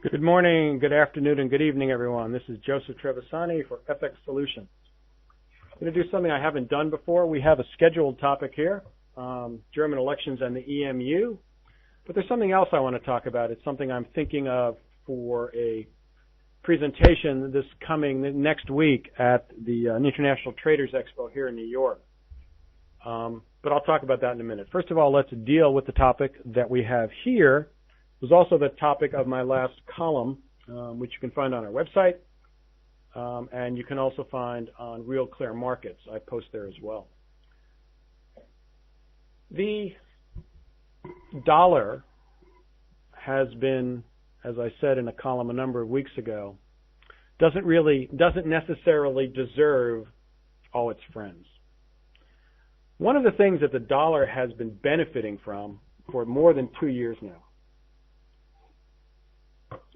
Good morning, good afternoon, and good evening, everyone. This is Joseph Trevisani for FX Solutions. I'm going to do something I haven't done before. We have a scheduled topic here, German elections and the EMU. But there's something else I want to talk about. It's something I'm thinking of for a presentation this coming next week at the International Traders Expo here in New York. But I'll talk about that in a minute. First of all, let's deal with the topic that we have here. It was also the topic of my last column, which you can find on our website, and you can also find on Real Clear Markets. I post there as well. The dollar has been, as I said in a column a number of weeks ago, doesn't necessarily deserve all its friends. One of the things that the dollar has been benefiting from for more than 2 years now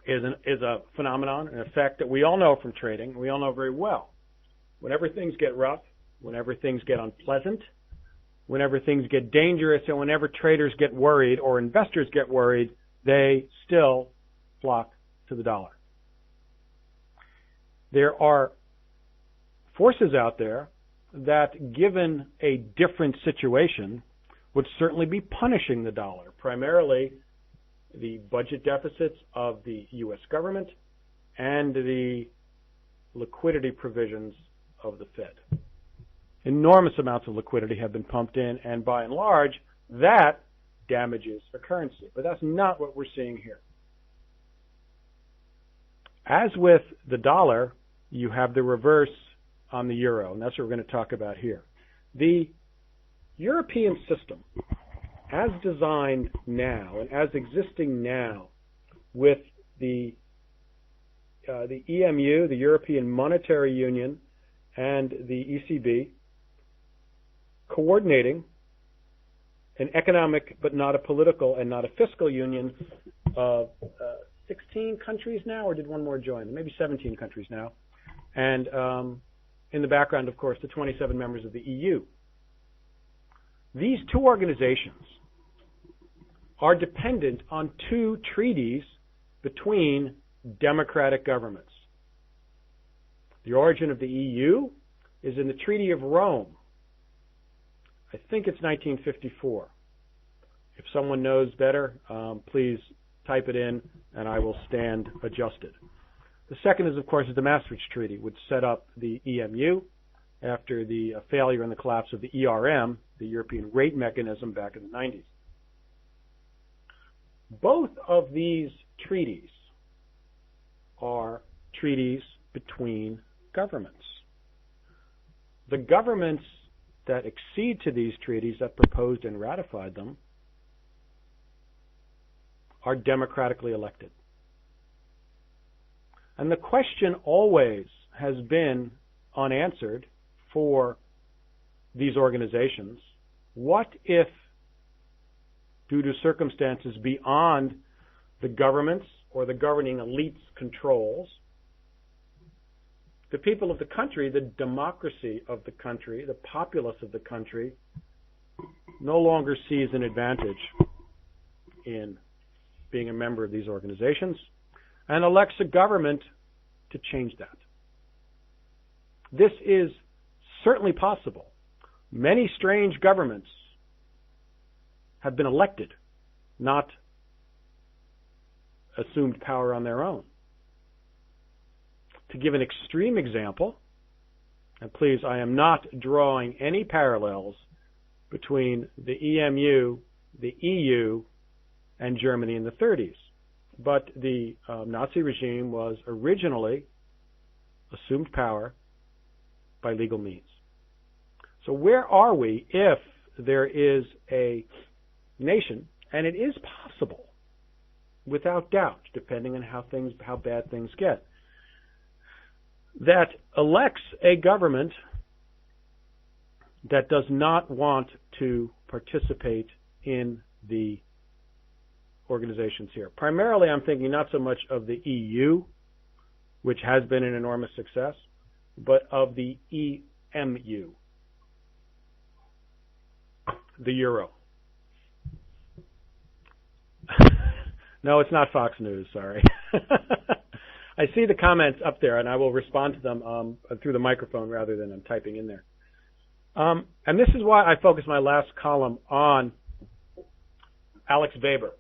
is a phenomenon, an effect that we all know from trading, we all know very well. Whenever things get rough, whenever things get unpleasant, whenever things get dangerous, and whenever traders get worried or investors get worried, they still flock to the dollar. There are forces out there that, given a different situation, would certainly be punishing the dollar, primarily the budget deficits of the U.S. government and the liquidity provisions of the Fed. Enormous amounts of liquidity have been pumped in, and by and large, that damages the currency. But that's not what we're seeing here. As with the dollar, you have the reverse on the euro, and that's what we're going to talk about here. The European system, as designed now and as existing now with the EMU, the European Monetary Union, and the ECB, coordinating an economic but not a political and not a fiscal union of 16 countries now, or did one more join? Maybe 17 countries now. And in the background, of course, the 27 members of the EU. These two organizations are dependent on two treaties between democratic governments. The origin of the EU is in the Treaty of Rome. I think it's 1954. If someone knows better, please type it in and I will stand adjusted. The second is, of course, the Maastricht Treaty, which set up the EMU after the failure and the collapse of the ERM, the European Rate Mechanism, back in the 90s. Both of these treaties are treaties between governments. The governments that accede to these treaties, that proposed and ratified them, are democratically elected. And the question always has been unanswered for these organizations: what if, due to circumstances beyond the government's or the governing elite's controls, the people of the country, the democracy of the country, the populace of the country, no longer sees an advantage in being a member of these organizations and elects a government to change that? This is certainly possible. Many strange governments have been elected, not assumed power on their own. To give an extreme example, and please, I am not drawing any parallels between the EMU, the EU, and Germany in the 30s, but the Nazi regime was originally assumed power by legal means. So where are we if there is a nation, and it is possible, without doubt, depending on how bad things get, that elects a government that does not want to participate in the organizations here? Primarily, I'm thinking not so much of the EU, which has been an enormous success, but of the EMU, the euro. No, it's not Fox News, sorry. I see the comments up there, and I will respond to them through the microphone rather than I'm typing in there. And this is why I focus my last column on Alex Weber,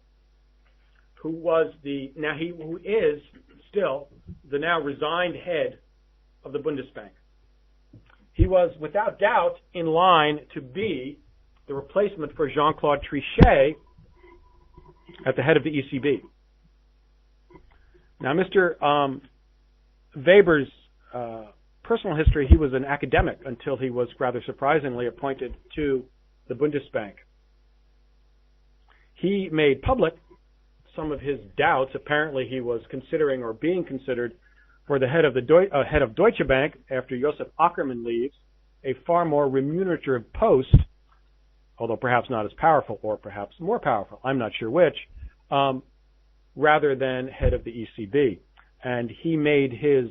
who is still the now resigned head of the Bundesbank. He was, without doubt, in line to be the replacement for Jean-Claude Trichet at the head of the ECB. Now, Mr. Weber's personal history, he was an academic until he was rather surprisingly appointed to the Bundesbank. He made public some of his doubts. Apparently, he was considering or being considered for the head of Deutsche Bank after Josef Ackermann leaves, a far more remunerative post, although perhaps not as powerful or perhaps more powerful, I'm not sure which, rather than head of the ECB. And he made his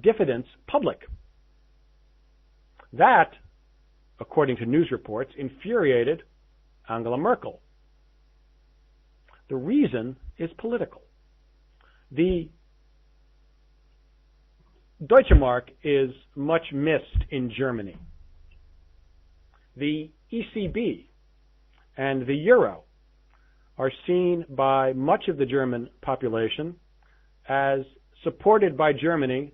diffidence public. That, according to news reports, infuriated Angela Merkel. The reason is political. The Deutsche Mark is much missed in Germany. The ECB and the euro are seen by much of the German population as supported by Germany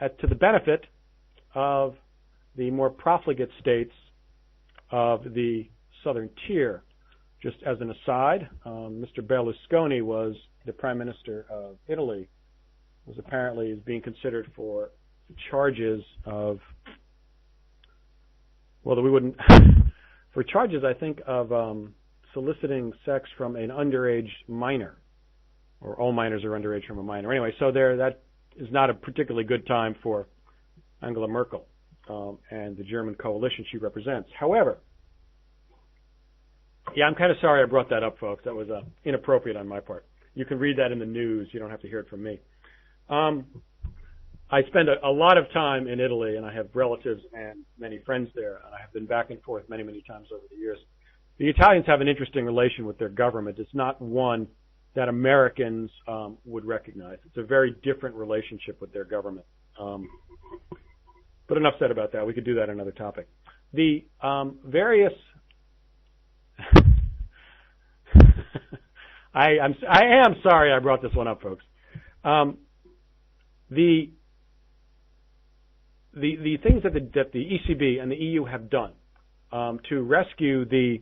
to the benefit of the more profligate states of the southern tier. Just as an aside, Mr. Berlusconi was the Prime Minister of Italy, was apparently being considered for charges of, well, we wouldn't, for charges, I think, of soliciting sex from an underage minor, or all minors are underage from a minor. Anyway, so that is not a particularly good time for Angela Merkel and the German coalition she represents. However, yeah, I'm kind of sorry I brought that up, folks. That was inappropriate on my part. You can read that in the news. You don't have to hear it from me. I spend a lot of time in Italy, and I have relatives and many friends there, and I have been back and forth many, many times over the years. The Italians have an interesting relation with their government. It's not one that Americans would recognize. It's a very different relationship with their government. But enough said about that. We could do that on another topic. The various I am sorry I brought this one up, folks. The things that the ECB and the EU have done to rescue the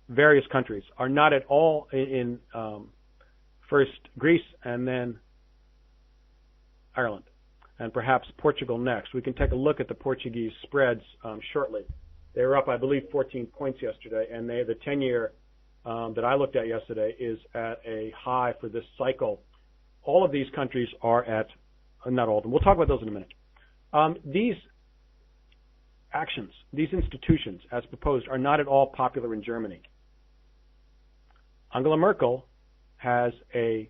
various countries are not at all in first Greece and then Ireland and perhaps Portugal next. We can take a look at the Portuguese spreads shortly. They were up, I believe, 14 points yesterday, and the 10-year that I looked at yesterday is at a high for this cycle. All of these countries are at, not all of them, we'll talk about those in a minute. These actions, these institutions, as proposed, are not at all popular in Germany. Angela Merkel has a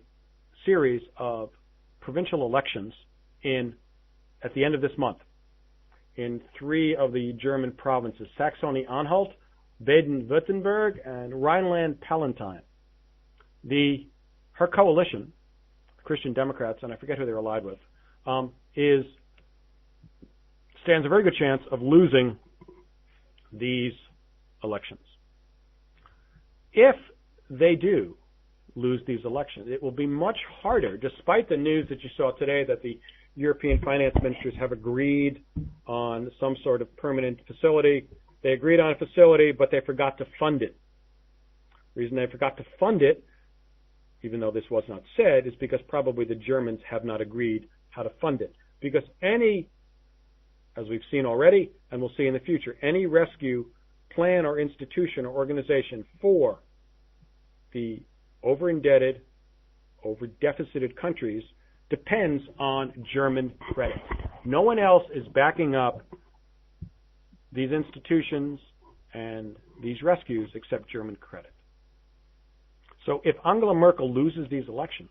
series of provincial elections at the end of this month in 3 of the German provinces, Saxony-Anhalt, Baden-Württemberg, and Rhineland-Palatinate. Her coalition, Christian Democrats, and I forget who they're allied with, stands a very good chance of losing these elections. If they do lose these elections, it will be much harder, despite the news that you saw today that the European finance ministers have agreed on some sort of permanent facility. They agreed on a facility, but they forgot to fund it. The reason they forgot to fund it, even though this was not said, is because probably the Germans have not agreed how to fund it. Because as we've seen already, and we'll see in the future, any rescue plan or institution or organization for the over-indebted, over-deficited countries depends on German credit. No one else is backing up these institutions and these rescues except German credit. So if Angela Merkel loses these elections,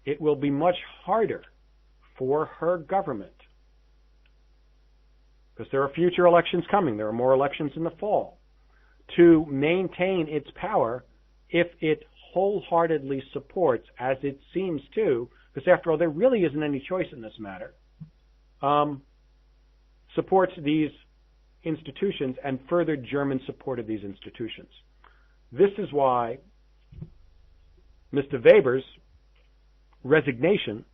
it will be much harder for her government, because there are future elections coming, there are more elections in the fall, to maintain its power if it wholeheartedly supports, as it seems to, because after all, there really isn't any choice in this matter, supports these institutions and further German support of these institutions. This is why Mr. Weber's resignation,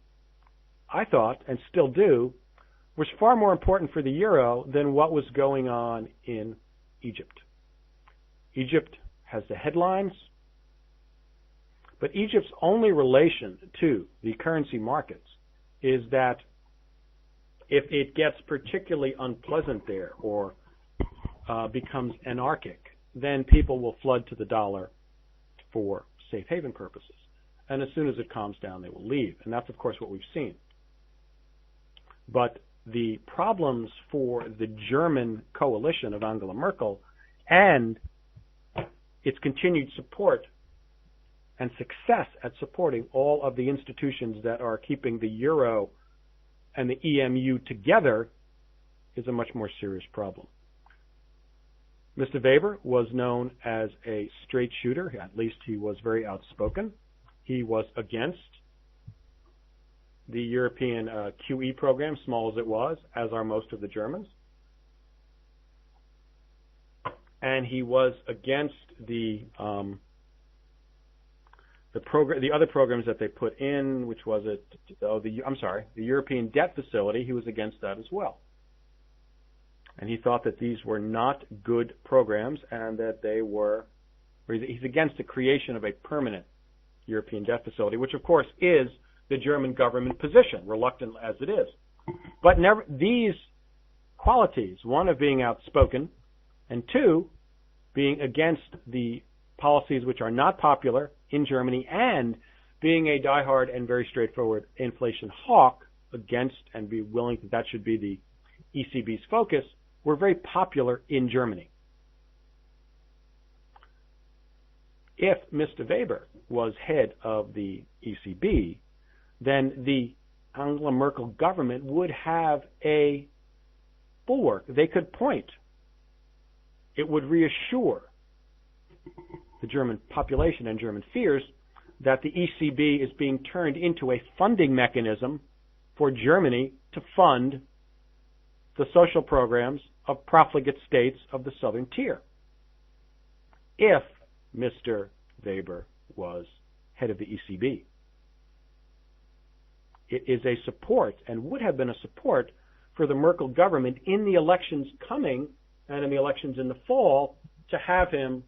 I thought, and still do, was far more important for the euro than what was going on in Egypt. Egypt has the headlines, but Egypt's only relation to the currency markets is that if it gets particularly unpleasant there or becomes anarchic, then people will flood to the dollar for safe haven purposes. And as soon as it calms down, they will leave. And that's, of course, what we've seen. But the problems for the German coalition of Angela Merkel and its continued support and success at supporting all of the institutions that are keeping the euro and the EMU together is a much more serious problem. Mr. Weber was known as a straight shooter. At least he was very outspoken. He was against the European QE program, small as it was, as are most of the Germans. And he was against the other programs that they put in, which was the European debt facility. He was against that as well. And he thought that these were not good programs and that he's against the creation of a permanent European debt facility, which of course is the German government position, reluctant as it is. But these qualities, one of being outspoken, and two, being against the policies which are not popular in Germany, and being a diehard and very straightforward inflation hawk against and be willing that should be the ECB's focus, were very popular in Germany. If Mr. Weber was head of the ECB, then the Angela Merkel government would have a bulwark. They could point. It would reassure the German population and German fears that the ECB is being turned into a funding mechanism for Germany to fund the social programs of profligate states of the southern tier. If Mr. Weber was head of the ECB, it is a support, and would have been a support, for the Merkel government in the elections coming and in the elections in the fall to have him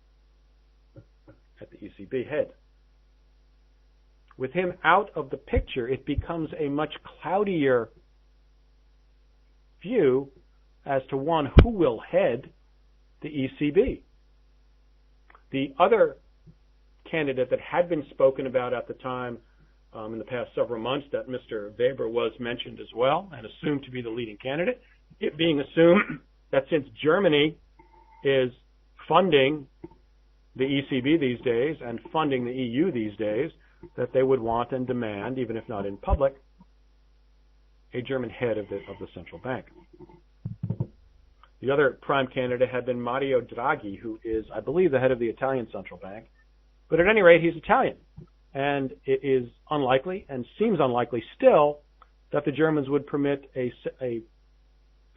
at the ECB head. With him out of the picture, it becomes a much cloudier view as to one who will head the ECB. The other candidate that had been spoken about at the time in the past several months, that Mr. Weber was mentioned as well and assumed to be the leading candidate, it being assumed that since Germany is funding the ECB these days and funding the EU these days, that they would want and demand, even if not in public, a German head of the central bank. The other prime candidate had been Mario Draghi, who is, I believe, the head of the Italian central bank. But at any rate, he's Italian. And it is unlikely, and seems unlikely still, that the Germans would permit a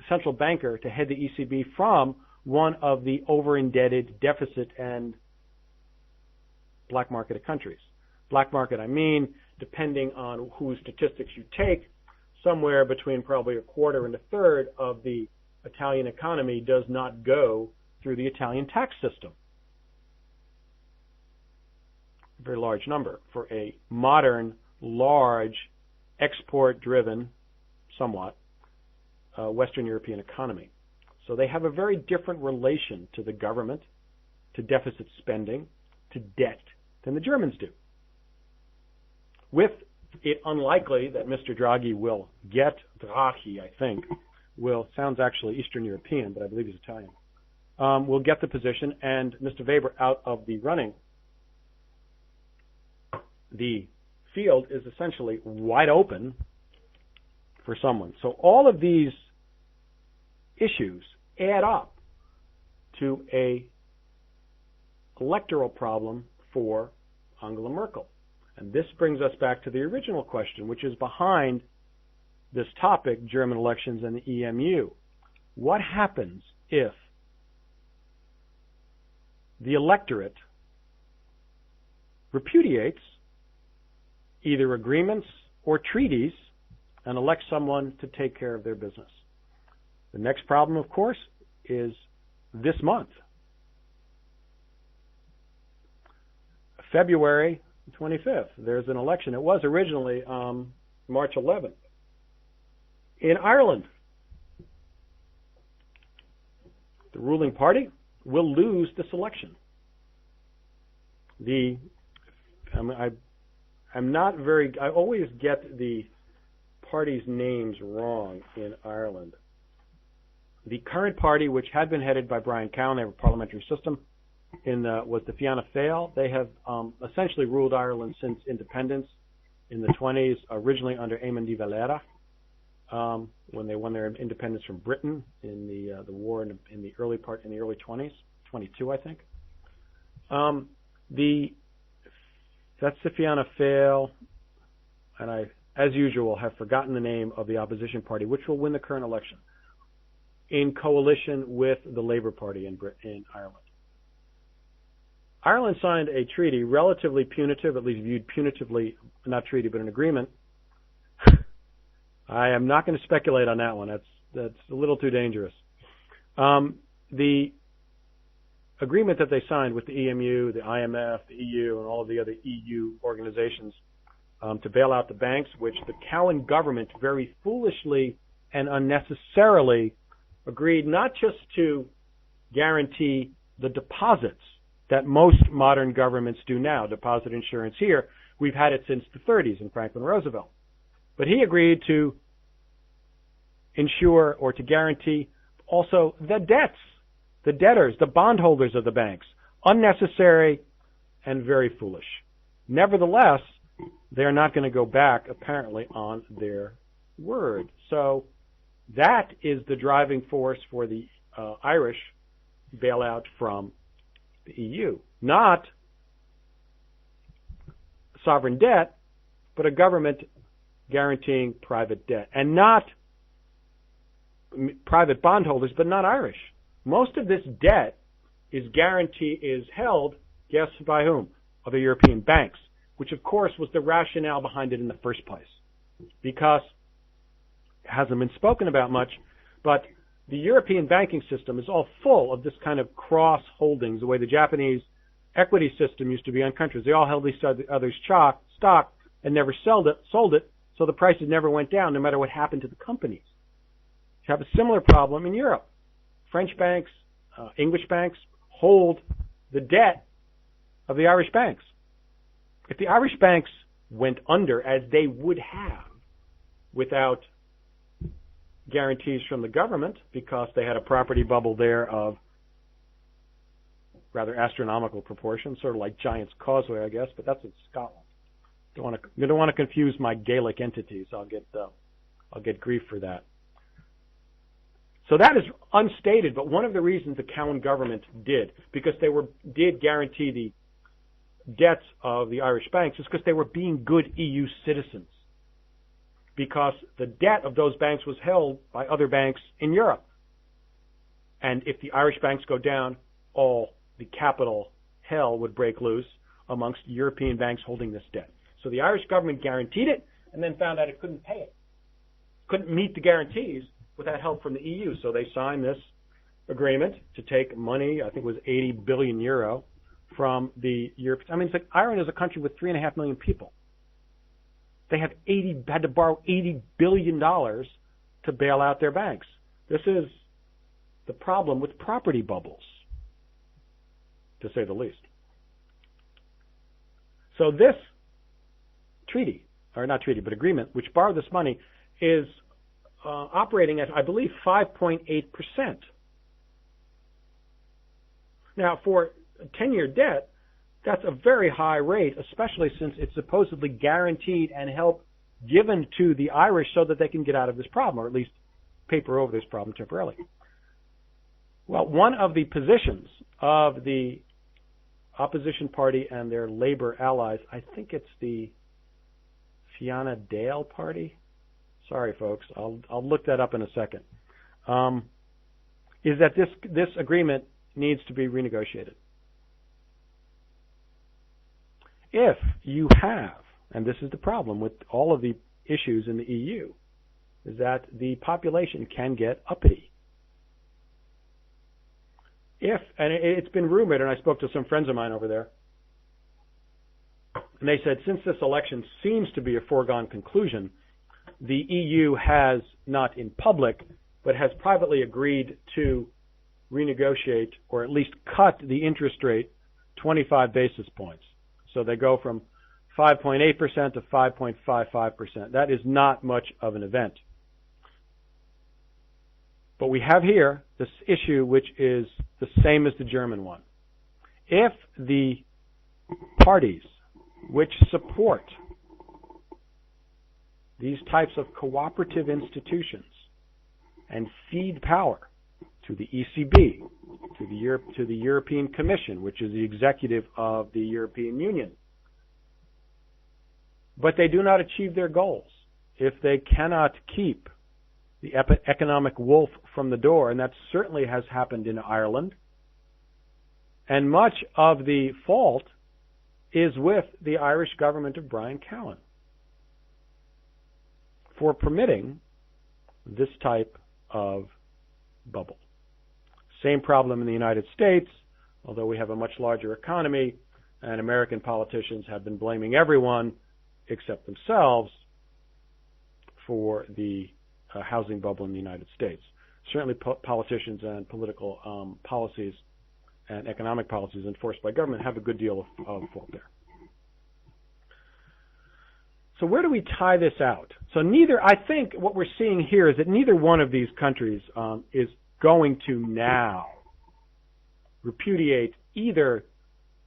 central banker to head the ECB from one of the over-indebted, deficit, and black market countries. Black market, I mean, depending on whose statistics you take, somewhere between probably a quarter and a third of the Italian economy does not go through the Italian tax system. A very large number for a modern, large, export-driven, somewhat, Western European economy. So they have a very different relation to the government, to deficit spending, to debt, than the Germans do. With it unlikely that Mr. Draghi will get, Draghi, I think, sounds actually Eastern European, but I believe he's Italian, will get the position, and Mr. Weber out of the running. The field is essentially wide open for someone. So all of these issues add up to a electoral problem for Angela Merkel. And this brings us back to the original question, which is behind this topic, German elections and the EMU. What happens if the electorate repudiates either agreements or treaties and elects someone to take care of their business? The next problem, of course, is this month. February 25th, there's an election. It was originally March 11th. In Ireland, the ruling party will lose this election. I always get the parties' names wrong in Ireland. The current party, which had been headed by Brian Cowan, they have a parliamentary system, was the Fianna Fáil. They have essentially ruled Ireland since independence in the 20s, originally under Eamon de Valera, when they won their independence from Britain in the war in the early 20s, 22, I think. That's the Fianna Fáil, and I, as usual, have forgotten the name of the opposition party, which will win the current election, in coalition with the Labour Party in Ireland. Ireland signed a treaty, relatively punitive, at least viewed punitively, not treaty, but an agreement. I am not going to speculate on that one. That's a little too dangerous. The agreement that they signed with the EMU, the IMF, the EU, and all of the other EU organizations to bail out the banks, which the Cowan government very foolishly and unnecessarily agreed not just to guarantee the deposits that most modern governments do now, deposit insurance here. We've had it since the 30s in Franklin Roosevelt. But he agreed to insure or to guarantee also the debts, the debtors, the bondholders of the banks. Unnecessary and very foolish. Nevertheless, they're not going to go back, apparently, on their word. So that is the driving force for the Irish bailout from the EU. Not sovereign debt, but a government guaranteeing private debt. And not private bondholders, but not Irish. Most of this debt is held, guess by whom? Other European banks, which of course was the rationale behind it in the first place. Because it hasn't been spoken about much, but the European banking system is all full of this kind of cross-holdings, the way the Japanese equity system used to be on countries. They all held each other's stock and never sold it, so the prices never went down no matter what happened to the companies. You have a similar problem in Europe. French banks, English banks hold the debt of the Irish banks. If the Irish banks went under, as they would have without guarantees from the government, because they had a property bubble there of rather astronomical proportions, sort of like Giant's Causeway, I guess, but that's in Scotland. You don't want to confuse my Gaelic entities. I'll get grief for that. So that is unstated, but one of the reasons the Cowan government did, because they did guarantee the debts of the Irish banks, is because they were being good EU citizens. Because the debt of those banks was held by other banks in Europe. And if the Irish banks go down, all the capital hell would break loose amongst European banks holding this debt. So the Irish government guaranteed it and then found out it couldn't pay it. Couldn't meet the guarantees without help from the EU. So they signed this agreement to take money, I think it was 80 billion euro, from the Europe. I mean, it's like Ireland is a country with 3.5 million people. They had to borrow $80 billion to bail out their banks. This is the problem with property bubbles, to say the least. So this treaty, or not treaty, but agreement, which borrowed this money, is operating at, I believe, 5.8%. Now, for a 10-year debt, that's a very high rate, especially since it's supposedly guaranteed and help given to the Irish so that they can get out of this problem, or at least paper over this problem temporarily. Well, one of the positions of the opposition party and their labor allies, I think it's the Fianna Dale party. Sorry, folks, I'll look that up in a second. Is that this agreement needs to be renegotiated. If you have, and this is the problem with all of the issues in the EU, is that the population can get uppity. And it's been rumored, and I spoke to some friends of mine over there, and they said since this election seems to be a foregone conclusion, the EU has, not in public, but has privately agreed to renegotiate or at least cut the interest rate 25 basis points. So they go from 5.8% to 5.55%. That is not much of an event. But we have here this issue which is the same as the German one. If the parties which support these types of cooperative institutions and cede power to the ECB, to the European Commission, which is the executive of the European Union, but they do not achieve their goals, if they cannot keep the economic wolf from the door, and that certainly has happened in Ireland, and much of the fault is with the Irish government of Brian Cowen for permitting this type of bubble. Same problem in the United States, although we have a much larger economy, and American politicians have been blaming everyone except themselves for the housing bubble in the United States. Certainly politicians and political policies and economic policies enforced by government have a good deal of fault there. So where do we tie this out? So I think what we're seeing here is that neither one of these countries is going to now repudiate either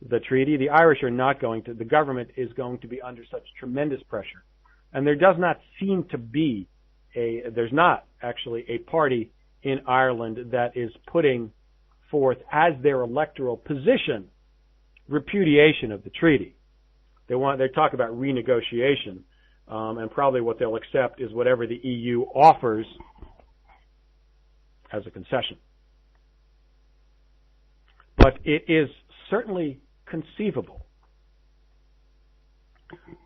the treaty. The Irish are not going to. The government is going to be under such tremendous pressure. And there does not seem to be there's not actually a party in Ireland that is putting forth as their electoral position repudiation of the treaty. They talk about renegotiation, and probably what they'll accept is whatever the EU offers as a concession. But it is certainly conceivable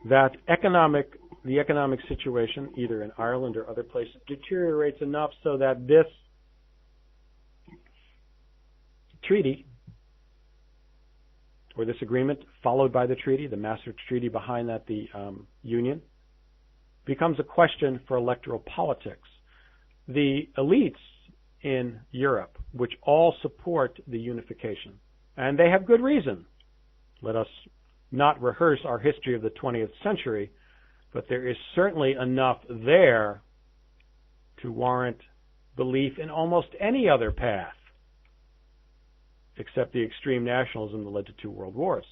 that the economic situation, either in Ireland or other places, deteriorates enough so that this treaty, or this agreement followed by the treaty, the Maastricht Treaty behind that, the Union, becomes a question for electoral politics. The elites in Europe, which all support the unification, and they have good reason. Let us not rehearse our history of the 20th century, but there is certainly enough there to warrant belief in almost any other path, except the extreme nationalism that led to 2 world wars.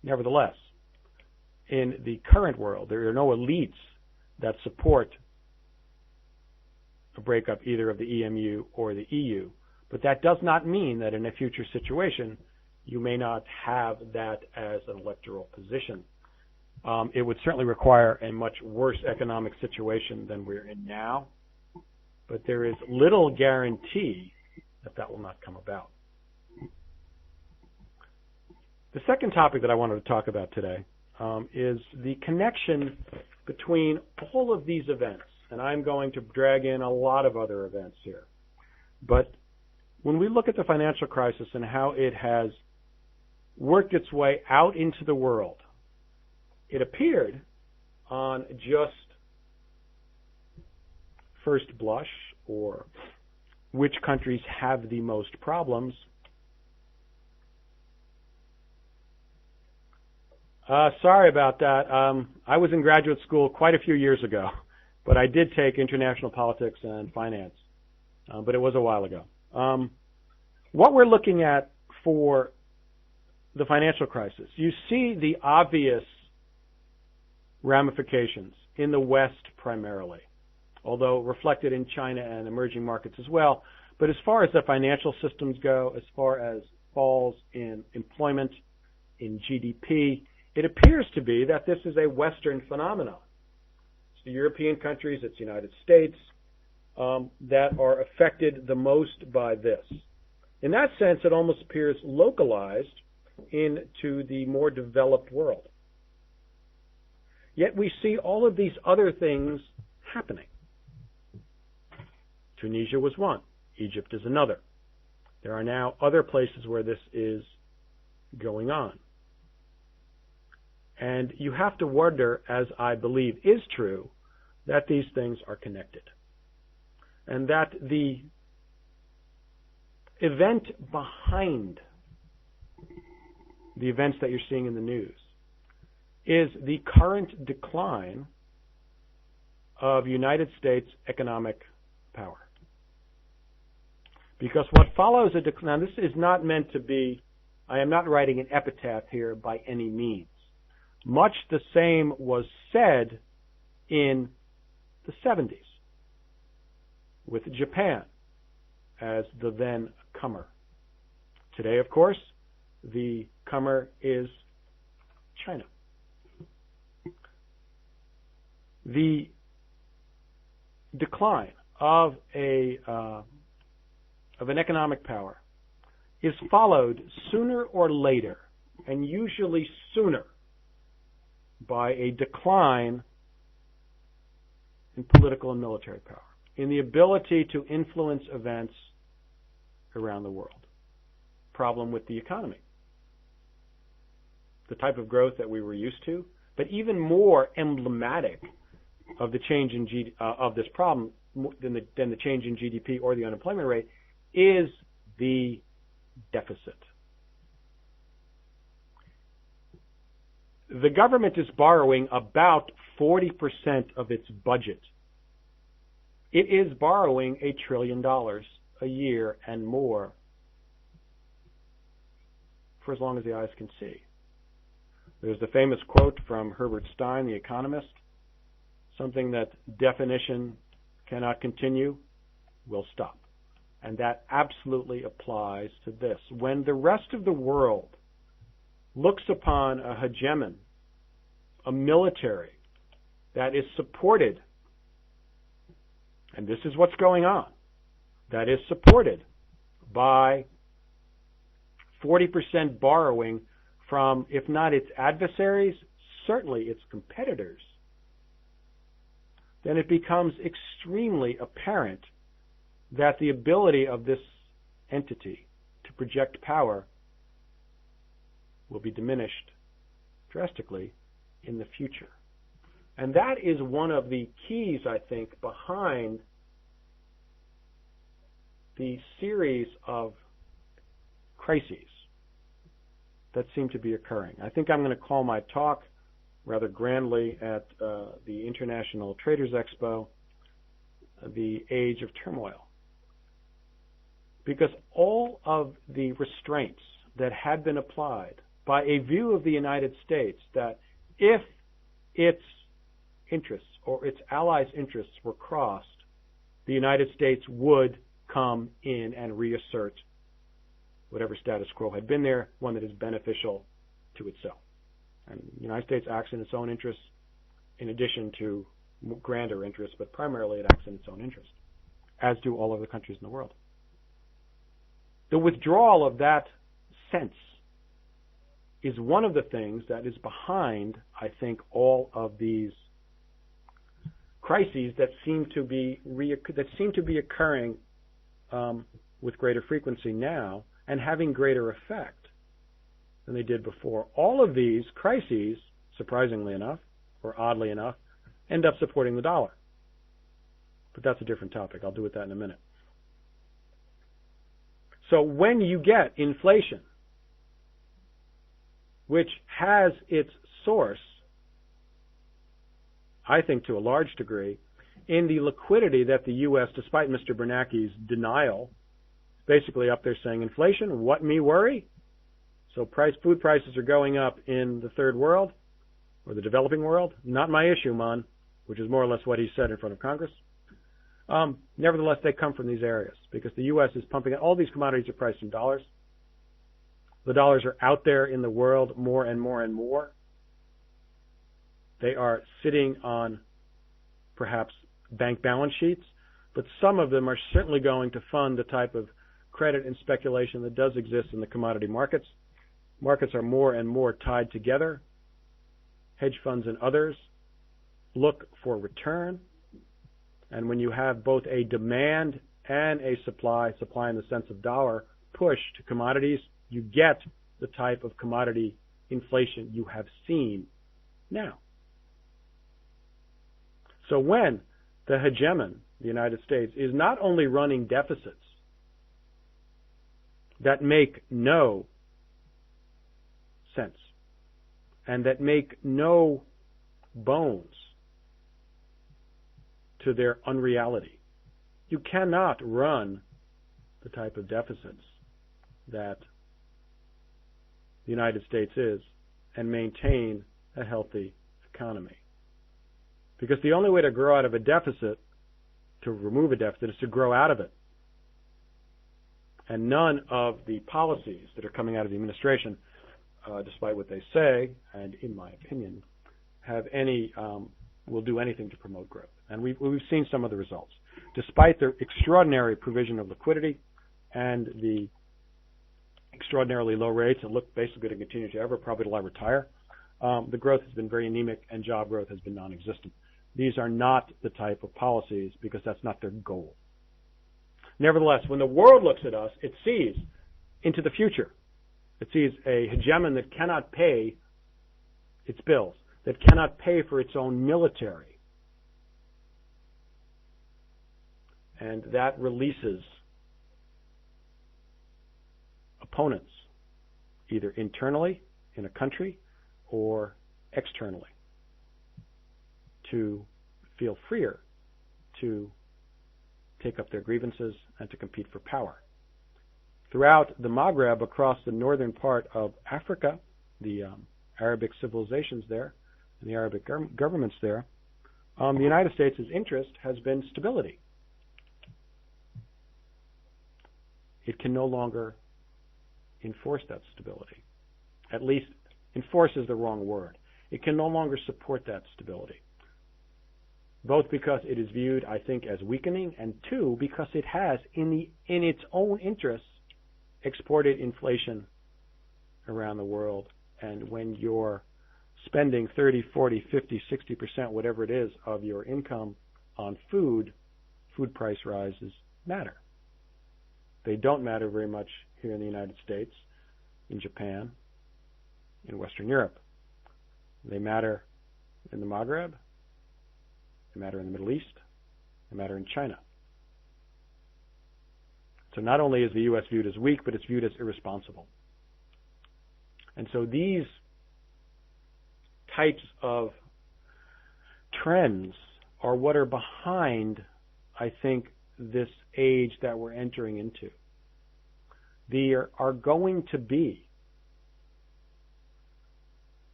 Nevertheless, in the current world, there are no elites that support a breakup either of the EMU or the EU. But that does not mean that in a future situation, you may not have that as an electoral position. It would certainly require a much worse economic situation than we're in now, but there is little guarantee that will not come about. The second topic that I wanted to talk about today is the connection between all of these events, and I'm going to drag in a lot of other events here. But when we look at the financial crisis and how it has worked its way out into the world, it appeared on just first blush, or which countries have the most problems. Sorry about that. I was in graduate school quite a few years ago, but I did take international politics and finance, but it was a while ago. What we're looking at for the financial crisis, you see the obvious ramifications in the West primarily, although reflected in China and emerging markets as well. But as far as the financial systems go, as far as falls in employment, in GDP. It appears to be that this is a Western phenomenon. It's the European countries, it's the United States, that are affected the most by this. In that sense, it almost appears localized into the more developed world. Yet we see all of these other things happening. Tunisia was one. Egypt is another. There are now other places where this is going on. And you have to wonder, as I believe is true, that these things are connected. And that the event behind the events that you're seeing in the news is the current decline of United States economic power. Because what follows a decline, now this is not meant to be, I am not writing an epitaph here by any means. Much the same was said in the 70s with Japan as the then comer. Today, of course, the comer is China. The decline of an economic power is followed sooner or later, and usually sooner, by a decline in political and military power, in the ability to influence events around the world. Problem with the economy. The type of growth that we were used to, but even more emblematic of the change in of this problem than the change in GDP or the unemployment rate is the deficit. The government is borrowing about 40% of its budget. It is borrowing $1 trillion a year and more for as long as the eyes can see. There's the famous quote from Herbert Stein, the economist, something that definition cannot continue will stop. And that absolutely applies to this. When the rest of the world looks upon a hegemon, a military that is supported, and this is what's going on, that is supported by 40% borrowing from, if not its adversaries, certainly its competitors, then it becomes extremely apparent that the ability of this entity to project power will be diminished drastically in the future. And that is one of the keys, I think, behind the series of crises that seem to be occurring. I think I'm going to call my talk rather grandly at the International Traders Expo, The Age of Turmoil. Because all of the restraints that had been applied by a view of the United States that if its interests or its allies' interests were crossed, the United States would come in and reassert whatever status quo had been there, one that is beneficial to itself. And the United States acts in its own interests in addition to grander interests, but primarily it acts in its own interest, as do all other countries in the world. The withdrawal of that sense is one of the things that is behind, I think, all of these crises that seem to be occurring with greater frequency now and having greater effect than they did before. All of these crises, surprisingly enough, or oddly enough, end up supporting the dollar. But that's a different topic. I'll do with that in a minute. So when you get inflation, which has its source, I think to a large degree, in the liquidity that the U.S., despite Mr. Bernanke's denial, basically up there saying, inflation, what me worry? So food prices are going up in the third world, or the developing world. Not my issue, man, which is more or less what he said in front of Congress. Nevertheless, they come from these areas because the U.S. is pumping it. All these commodities are priced in dollars. The dollars are out there in the world more and more and more. They are sitting on perhaps bank balance sheets, but some of them are certainly going to fund the type of credit and speculation that does exist in the commodity markets. Markets are more and more tied together. Hedge funds and others look for return. And when you have both a demand and a supply in the sense of dollar, push to commodities, you get the type of commodity inflation you have seen now. So when the hegemon, the United States, is not only running deficits that make no sense and that make no bones to their unreality, you cannot run the type of deficits that the United States is and maintain a healthy economy. Because the only way to grow out of a deficit, to remove a deficit, is to grow out of it. And none of the policies that are coming out of the administration, despite what they say, and in my opinion, have any will do anything to promote growth. And we've seen some of the results. Despite their extraordinary provision of liquidity and the extraordinarily low rates that look basically to continue to ever, probably till I retire, the growth has been very anemic and job growth has been non-existent. These are not the type of policies because that's not their goal. Nevertheless, when the world looks at us, it sees into the future. It sees a hegemon that cannot pay its bills, that cannot pay for its own military. And that releases opponents, either internally in a country or externally, to feel freer to take up their grievances and to compete for power. Throughout the Maghreb, across the northern part of Africa, the Arabic civilizations there and the Arabic governments there, the United States' interest has been stability. It can no longer enforce that stability. At least, enforce is the wrong word. It can no longer support that stability. Both because it is viewed, I think, as weakening, and two, because it has, in its own interests, exported inflation around the world. And when you're spending 30, 40, 50, 60%, whatever it is, of your income on food, food price rises matter. They don't matter very much here in the United States, in Japan, in Western Europe. They matter in the Maghreb. They matter in the Middle East. They matter in China. So not only is the U.S. viewed as weak, but it's viewed as irresponsible. And so these types of trends are what are behind, I think, this age that we're entering into. There are going to be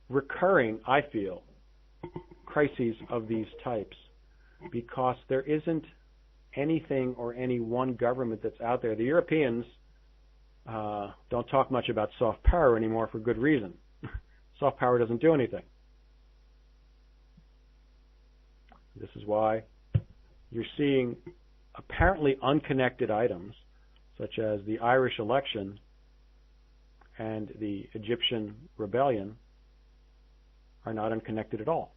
recurring, I feel, crises of these types because there isn't anything or any one government that's out there. The Europeans don't talk much about soft power anymore for good reason. Soft power doesn't do anything. This is why you're seeing apparently unconnected items such as the Irish election and the Egyptian rebellion are not unconnected at all.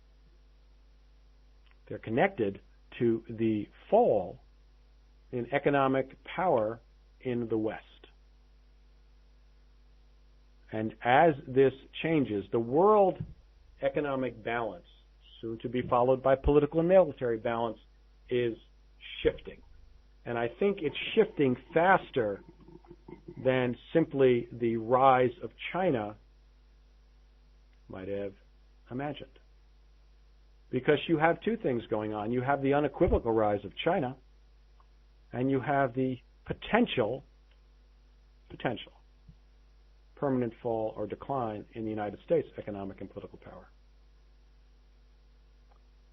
They're connected to the fall in economic power in the West. And as this changes, the world economic balance, soon to be followed by political and military balance, is shifting. And I think it's shifting faster than simply the rise of China might have imagined. Because you have two things going on. You have the unequivocal rise of China, and you have the potential permanent fall or decline in the United States economic and political power.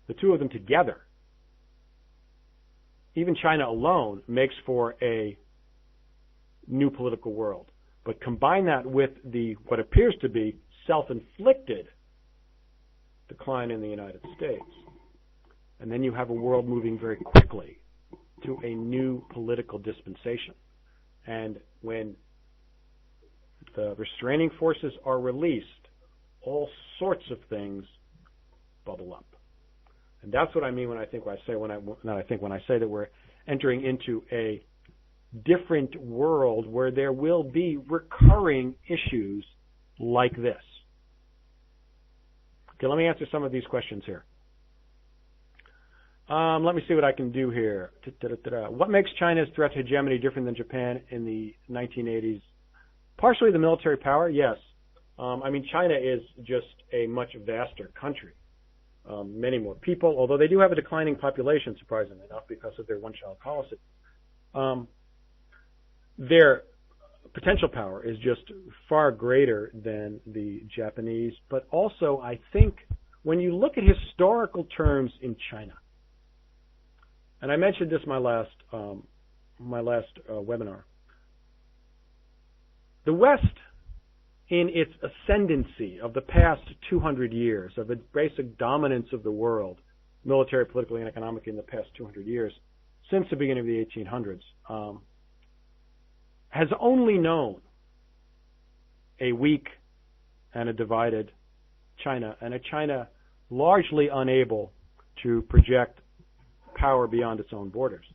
The two of them together, even China alone, makes for a new political world. But combine that with what appears to be self-inflicted decline in the United States, and then you have a world moving very quickly to a new political dispensation. And when the restraining forces are released, all sorts of things bubble up. And that's what I mean when I say that we're entering into a different world where there will be recurring issues like this. Okay, let me answer some of these questions here. Let me see what I can do here. What makes China's threat to hegemony different than Japan in the 1980s? Partially the military power, yes. China is just a much vaster country. Many more people, although they do have a declining population, surprisingly enough, because of their one-child policy. Their potential power is just far greater than the Japanese. But also, I think, when you look at historical terms in China, and I mentioned this my last webinar, the West, in its ascendancy of the past 200 years, of its basic dominance of the world, military, politically, and economically in the past 200 years, since the beginning of the 1800s, has only known a weak and a divided China, and a China largely unable to project power beyond its own borders,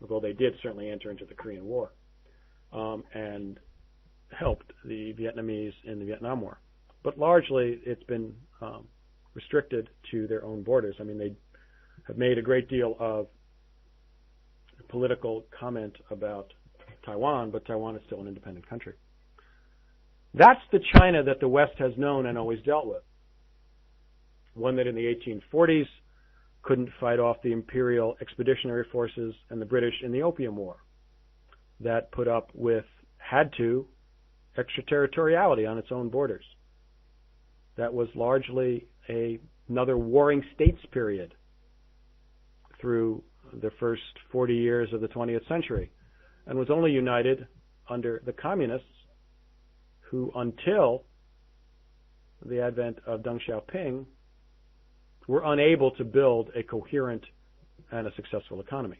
although they did certainly enter into the Korean War and helped the Vietnamese in the Vietnam War. But largely it's been restricted to their own borders. They have made a great deal of political comment about Taiwan, but Taiwan is still an independent country. That's the China that the West has known and always dealt with. One that in the 1840s couldn't fight off the imperial expeditionary forces and the British in the Opium War. That put up with, had to, extraterritoriality on its own borders. That was largely another warring states period through the first 40 years of the 20th century, and was only united under the communists, who until the advent of Deng Xiaoping were unable to build a coherent and a successful economy.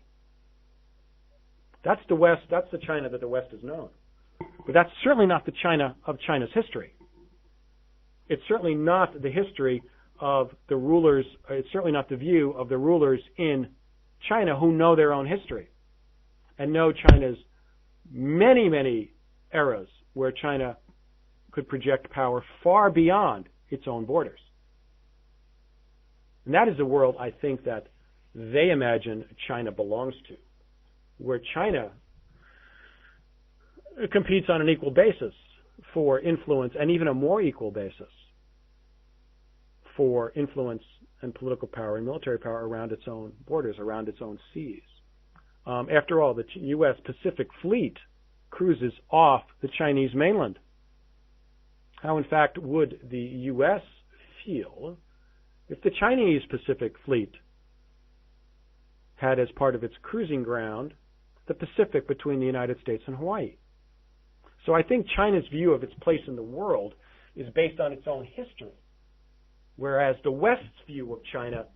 That's the West, that's the China that the West has known. But that's certainly not the China of China's history. It's certainly not the history of the rulers, it's certainly not the view of the rulers in China who know their own history and know China's many, many eras where China could project power far beyond its own borders. And that is the world, I think, that they imagine China belongs to, where China competes on an equal basis for influence, and even a more equal basis for influence and political power and military power around its own borders, around its own seas. After all, the U.S. Pacific Fleet cruises off the Chinese mainland. How, in fact, would the U.S. feel if the Chinese Pacific Fleet had as part of its cruising ground the Pacific between the United States and Hawaii? So I think China's view of its place in the world is based on its own history, whereas the West's view of China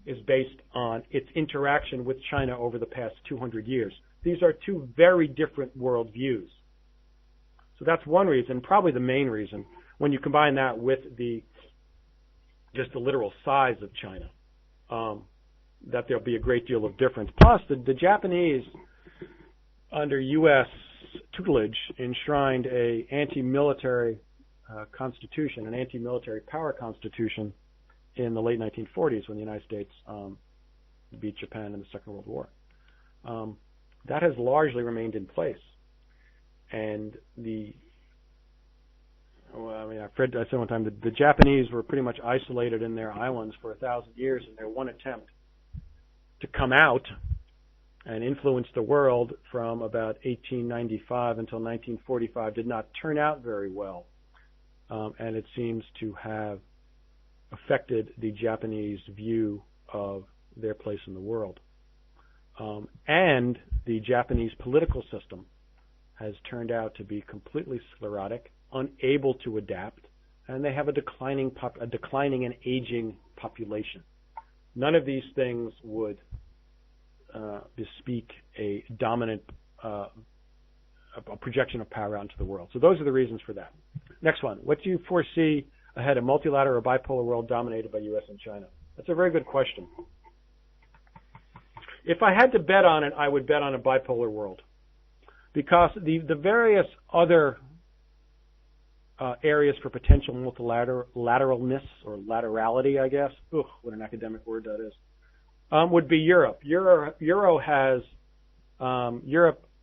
is based on its interaction with China over the past 200 years. These are two very different worldviews. So that's one reason, probably the main reason, when you combine that with just the literal size of China, that there'll be a great deal of difference. Plus, the Japanese, under U.S. tutelage, enshrined a anti-military constitution, an anti-military power constitution in the late 1940s when the United States beat Japan in the Second World War. That has largely remained in place. And I said one time that the Japanese were pretty much isolated in their islands for 1,000 years, and their one attempt to come out and influence the world from about 1895 until 1945 did not turn out very well. And it seems to have affected the Japanese view of their place in the world. And the Japanese political system has turned out to be completely sclerotic, unable to adapt, and they have a declining and aging population. None of these things would bespeak a dominant a projection of power out into the world. So those are the reasons for that. Next one. What do you foresee ahead, a multilateral or bipolar world dominated by U.S. and China? That's a very good question. If I had to bet on it, I would bet on a bipolar world, because the various other areas for potential multilateralness or laterality, I guess. Ugh, what an academic word that is. Would be Europe. Europe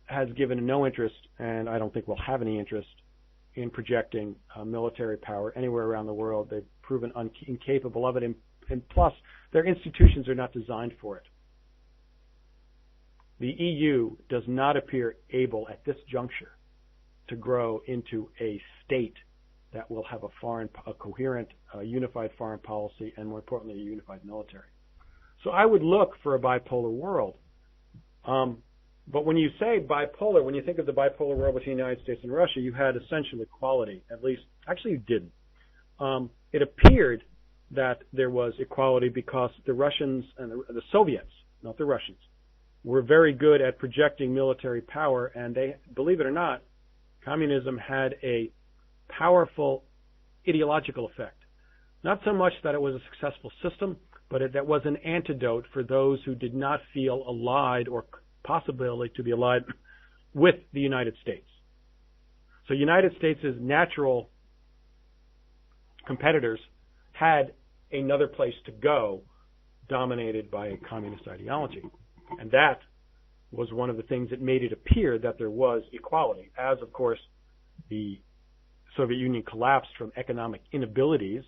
has given no interest, and I don't think will have any interest in projecting military power anywhere around the world. They've proven incapable of it, and plus, their institutions are not designed for it. The EU does not appear able at this juncture to grow into a state that will have a coherent, unified foreign policy, and more importantly, a unified military. So I would look for a bipolar world. But when you say bipolar, when you think of the bipolar world between the United States and Russia, you had essential equality. At least, actually, you didn't. It appeared that there was equality because the Russians and the Soviets, not the Russians, were very good at projecting military power, and they, believe it or not, communism had a powerful ideological effect. Not so much that it was a successful system, but that was an antidote for those who did not feel allied or possibility to be allied with the United States. So United States' natural competitors had another place to go dominated by a communist ideology. And that was one of the things that made it appear that there was equality. As, of course, the Soviet Union collapsed from economic inabilities,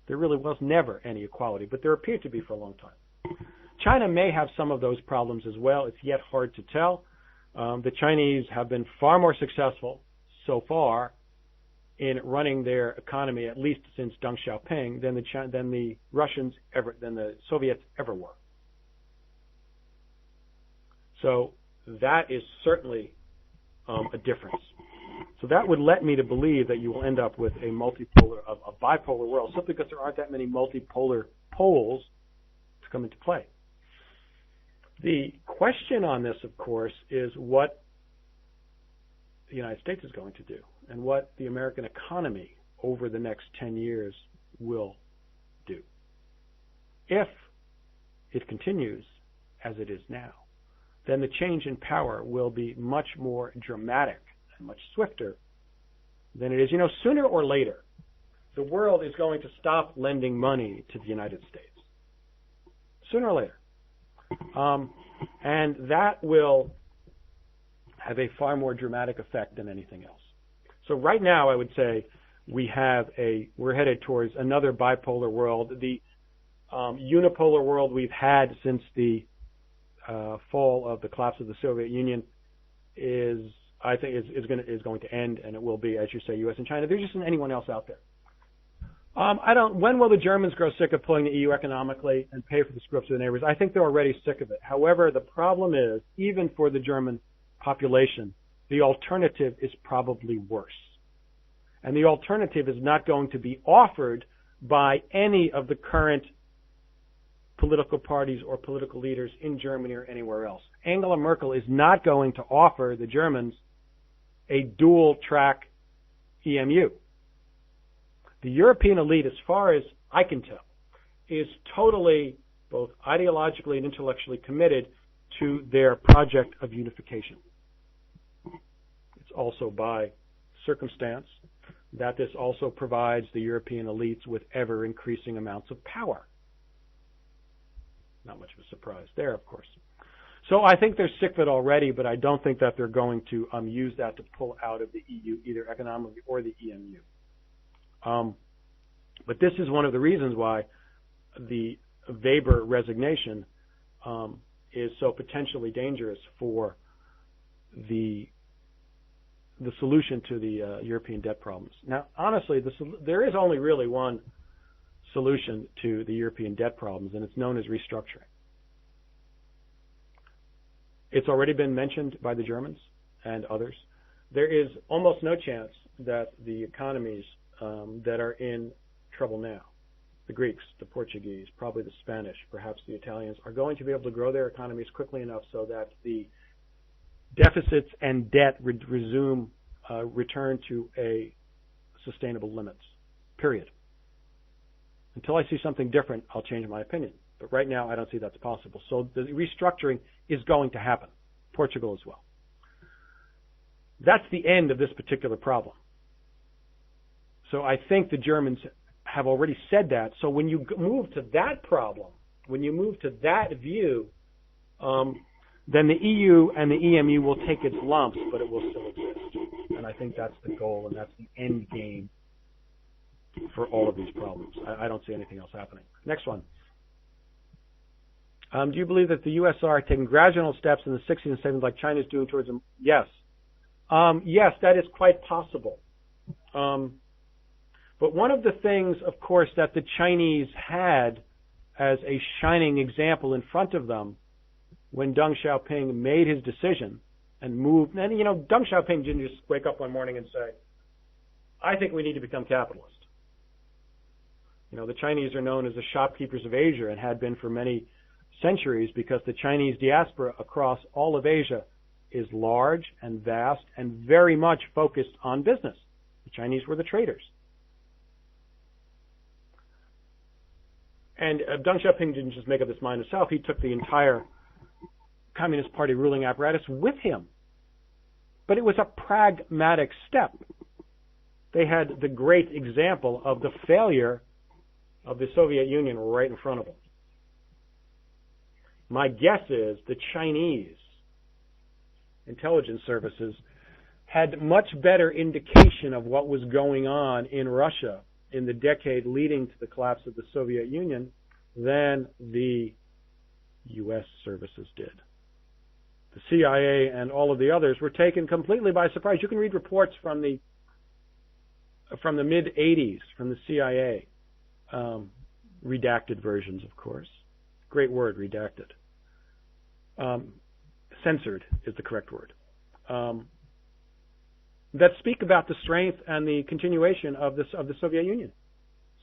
there really was never any equality, but there appeared to be for a long time. China may have some of those problems as well. It's yet hard to tell. The Chinese have been far more successful so far in running their economy, at least since Deng Xiaoping, than the Soviets ever were. So that is certainly a difference. So that would let me to believe that you will end up with a bipolar world, simply because there aren't that many multipolar poles to come into play. The question on this, of course, is what the United States is going to do and what the American economy over the next 10 years will do. If it continues as it is now, then the change in power will be much more dramatic and much swifter than it is. Sooner or later, the world is going to stop lending money to the United States. Sooner or later. And that will have a far more dramatic effect than anything else. So right now, I would say we're headed towards another bipolar world. The unipolar world we've had since the fall of the collapse of the Soviet Union is going to end, and it will be, as you say, U.S. and China. There just isn't anyone else out there. When will the Germans grow sick of pulling the EU economically and pay for the screw-ups of their neighbors? I think they're already sick of it. However, the problem is, even for the German population, the alternative is probably worse. And the alternative is not going to be offered by any of the current political parties or political leaders in Germany or anywhere else. Angela Merkel is not going to offer the Germans a dual-track EMU. The European elite, as far as I can tell, is totally both ideologically and intellectually committed to their project of unification. It's also by circumstance that this also provides the European elites with ever-increasing amounts of power. Not much of a surprise there, of course. So I think they're sick of it already, but I don't think that they're going to use that to pull out of the EU, either economically or the EMU. But this is one of the reasons why the Weber resignation is so potentially dangerous for the solution to the European debt problems. Now, honestly, there is only really one solution to the European debt problems, and it's known as restructuring. It's already been mentioned by the Germans and others there is almost no chance that the economies that are in trouble now, the Greeks, the Portuguese, probably the Spanish, perhaps the Italians, are going to be able to grow their economies quickly enough so that the deficits and debt return to a sustainable limits, period. Until I see something different, I'll change my opinion. But right now, I don't see that's possible. So the restructuring is going to happen, Portugal as well. That's the end of this particular problem. So I think the Germans have already said that. So when you move to that problem, when you move to that view, then the EU and the EMU will take its lumps, but it will still exist. And I think that's the goal, and that's the end game for all of these problems. I don't see anything else happening. Next one. Do you believe that the USSR are taking gradual steps in the 60s and 70s like China is doing towards them? Yes. Yes, that is quite possible. But one of the things, of course, that the Chinese had as a shining example in front of them when Deng Xiaoping made his decision and moved, and Deng Xiaoping didn't just wake up one morning and say, I think we need to become capitalist. The Chinese are known as the shopkeepers of Asia and had been for many centuries because the Chinese diaspora across all of Asia is large and vast and very much focused on business. The Chinese were the traders. And Deng Xiaoping didn't just make up his mind himself. He took the entire Communist Party ruling apparatus with him. But it was a pragmatic step. They had the great example of the failure of the Soviet Union right in front of them. My guess is the Chinese intelligence services had much better indication of what was going on in Russia in the decade leading to the collapse of the Soviet Union than the U.S. services did. The CIA and all of the others were taken completely by surprise. You can read reports from the mid-'80s from the CIA, redacted versions, of course. Great word, redacted. Censored is the correct word. That speak about the strength and the continuation of the Soviet Union.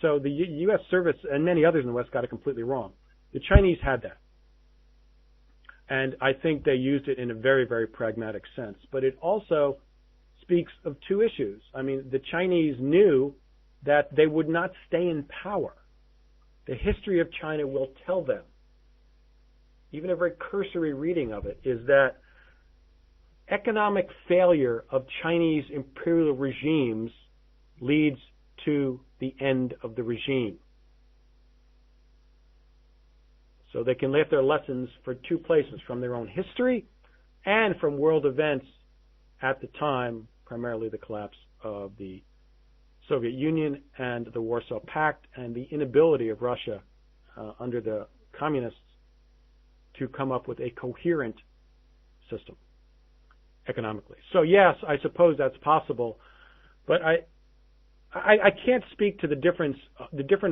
So the U.S. service and many others in the West got it completely wrong. The Chinese had that. And I think they used it in a very, very pragmatic sense. But it also speaks of two issues. I mean, the Chinese knew that they would not stay in power. The history of China will tell them, even a very cursory reading of it, is that economic failure of Chinese imperial regimes leads to the end of the regime. So they can learn their lessons for two places, from their own history and from world events at the time, primarily the collapse of the Soviet Union and the Warsaw Pact and the inability of Russia under the communists to come up with a coherent system economically. So yes, I suppose that's possible, but I can't speak to the different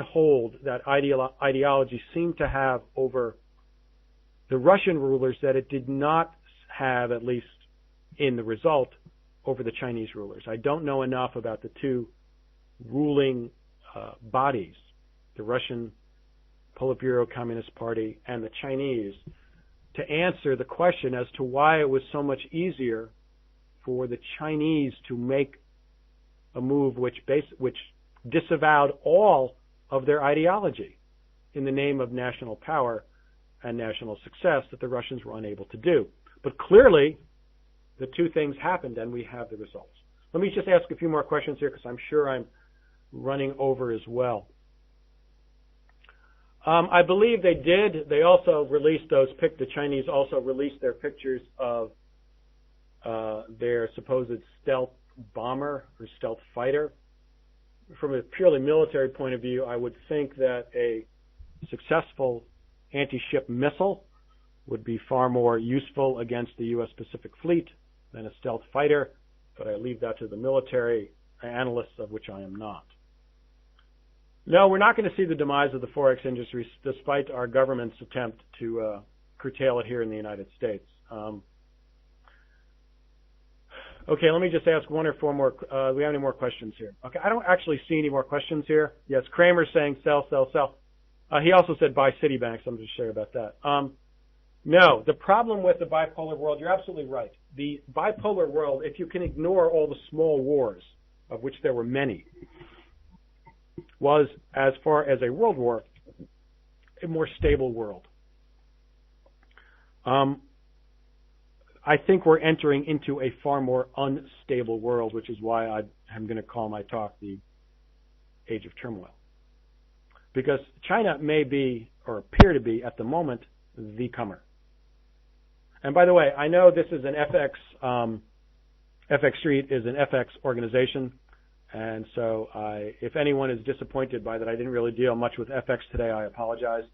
hold that ideology seemed to have over the Russian rulers that it did not have, at least in the result, over the Chinese rulers. I don't know enough about the two ruling bodies, the Russian Politburo Communist Party and the Chinese, to answer the question as to why it was so much easier for the Chinese to make a move which disavowed all of their ideology in the name of national power and national success that the Russians were unable to do. But clearly, the two things happened and we have the results. Let me just ask a few more questions here because I'm sure I'm running over as well. I believe they did. They also released the Chinese also released their pictures of their supposed stealth bomber or stealth fighter. From a purely military point of view, I would think that a successful anti-ship missile would be far more useful against the U.S. Pacific Fleet than a stealth fighter, but I leave that to the military analysts, of which I am not. No, we're not going to see the demise of the Forex industry despite our government's attempt to curtail it here in the United States. Okay, let me just ask one or four more. Do we have any more questions here? Okay, I don't actually see any more questions here. Yes, Kramer's saying sell, sell, sell. He also said buy Citibank, so I'm just sure about that. No, the problem with the bipolar world, you're absolutely right. The bipolar world, if you can ignore all the small wars, of which there were many, was, as far as a world war, a more stable world. I think we're entering into a far more unstable world, which is why I'm going to call my talk the Age of Turmoil. Because China may be, or appear to be at the moment, the comer. And by the way, I know this is an FX Street is an FX organization, and so if anyone is disappointed by that I didn't really deal much with FX today, I apologize.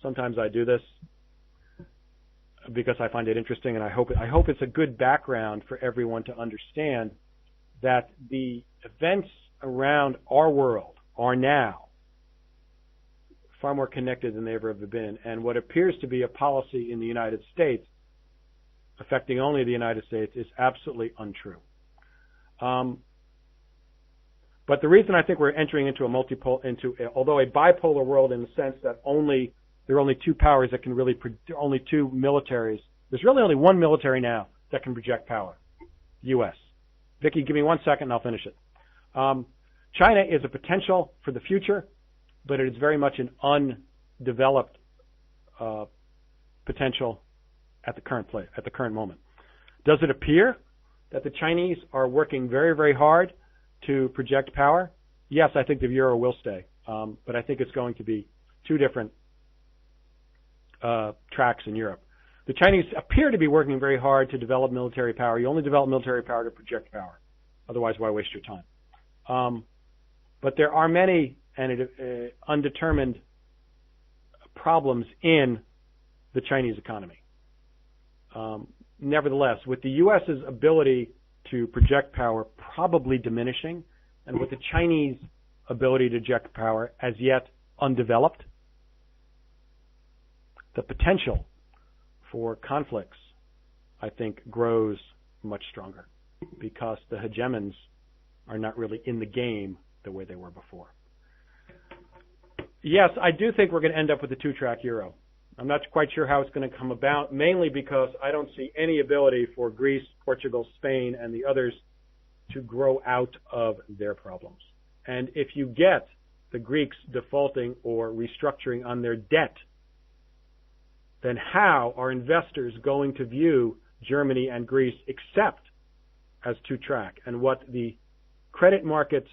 Sometimes I do this because I find it interesting, and I hope it's a good background for everyone to understand that the events around our world are now far more connected than they ever have been. And what appears to be a policy in the United States affecting only the United States is absolutely untrue. But the reason I think we're entering into although a bipolar world in the sense that there are only two powers that can really, only two militaries. There's really only one military now that can project power, the U.S. Vicki, give me 1 second and I'll finish it. China is a potential for the future, but it is very much an undeveloped potential at the current moment. Does it appear that the Chinese are working very, very hard to project power? Yes, I think the euro will stay, but I think it's going to be two different tracks in Europe. The Chinese appear to be working very hard to develop military power. You only develop military power to project power. Otherwise, why waste your time? But there are many undetermined problems in the Chinese economy. Nevertheless, with the U.S.'s ability to project power probably diminishing, and with the Chinese ability to project power as yet undeveloped, the potential for conflicts, I think, grows much stronger because the hegemons are not really in the game the way they were before. Yes, I do think we're going to end up with a two-track euro. I'm not quite sure how it's going to come about, mainly because I don't see any ability for Greece, Portugal, Spain, and the others to grow out of their problems. And if you get the Greeks defaulting or restructuring on their debt, then how are investors going to view Germany and Greece except as two-track? And what the credit markets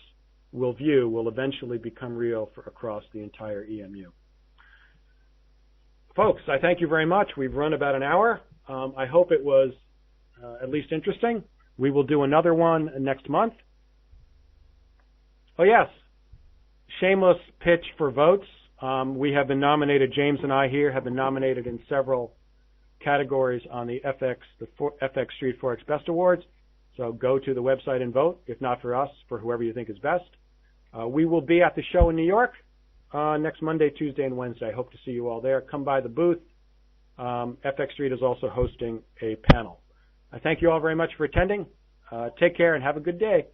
will view will eventually become real across the entire EMU. Folks, I thank you very much. We've run about an hour. I hope it was at least interesting. We will do another one next month. Oh, yes. Shameless pitch for votes. We have been nominated, James and I here have been nominated in several categories on the FX Street Forex Best Awards. So go to the website and vote, if not for us, for whoever you think is best. We will be at the show in New York next Monday, Tuesday, and Wednesday. I hope to see you all there. Come by the booth. FX Street is also hosting a panel. I thank you all very much for attending. Take care and have a good day.